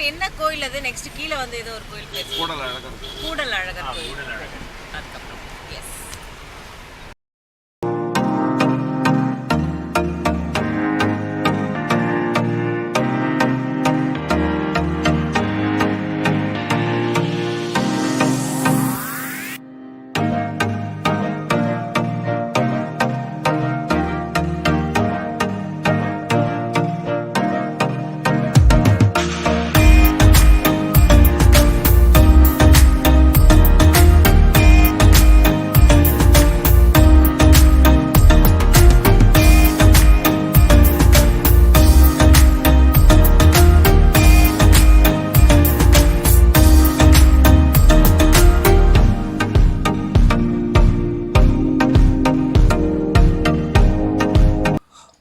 என்ன கோயில் அது? நெக்ஸ்ட் கீழ வந்து ஏதோ ஒரு கோயில் பேர். கூடல் அழகர். கூடல் அழகர் கோயில். அதுக்கப்புறம் எஸ்.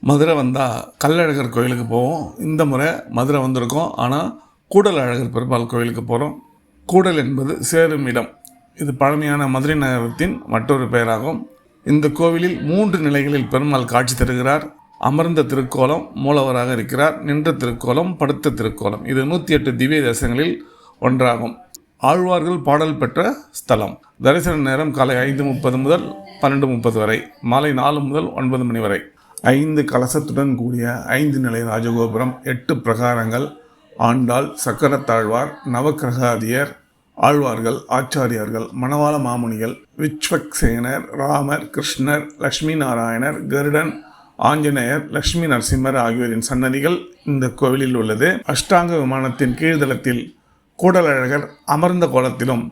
மதுரை வந்தால் கள்ளழகர் கோயிலுக்கு போவோம். இந்த முறை மதுரை வந்திருக்கோம். ஆனால் கூடல் அழகர் பெருமாள் கோயிலுக்கு போகிறோம். கூடல் என்பது சேரும் இடம். இது பழமையான மதுரை நகரத்தின் மற்றொரு பெயராகும். இந்த கோவிலில் 3 நிலைகளில் பெருமாள் காட்சி தருகிறார். அமர்ந்த திருக்கோலம், மூலவராக இருக்கிறார். நின்ற திருக்கோலம், படுத்த திருக்கோலம். இது 108 திவ்ய தேசங்களில் ஒன்றாகும். ஆழ்வார்கள் பாடல் பெற்ற ஸ்தலம். தரிசன நேரம் காலை 5:30 முதல் 12:30 வரை, மாலை 4 முதல் 9 மணி வரை. 5 கலசத்துடன் கூடிய 5 நிலை ராஜகோபுரம், 8 பிரகாரங்கள், ஆண்டாள், சக்கரத்தாழ்வார், நவக்கிரகாதியர், ஆழ்வார்கள், ஆச்சாரியார்கள், மணவாள மாமுனிகள், விச்வக்சேனர், ராமர், கிருஷ்ணர், லக்ஷ்மி நாராயணர், கருடன், ஆஞ்சநேயர், லக்ஷ்மி நரசிம்மர் ஆகியோரின் சன்னதிகள் இந்த கோவிலில் உள்ளது. அஷ்டாங்க விமானத்தின் கீழ்தளத்தில் கூடலழகர் அமர்ந்த கோலத்திலும்,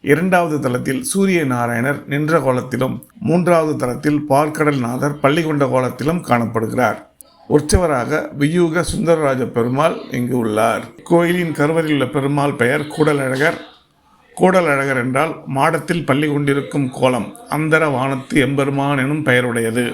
2வது தளத்தில் சூரிய நாராயணர் நின்ற கோலத்திலும், 3வது தளத்தில் பார்க்கடல்நாதர் பள்ளி கொண்ட கோலத்திலும் காணப்படுகிறார். உற்சவராக வியூக சுந்தரராஜ பெருமாள் இங்கு உள்ளார். கோயிலின் கருவறையில் உள்ள பெருமாள் பெயர் கூடலழகர். கூடலழகர் என்றால் மாடத்தில் பள்ளி கொண்டிருக்கும் கோலம். அந்தர வானத்து எம்பெருமான் எனும் பெயருடையது.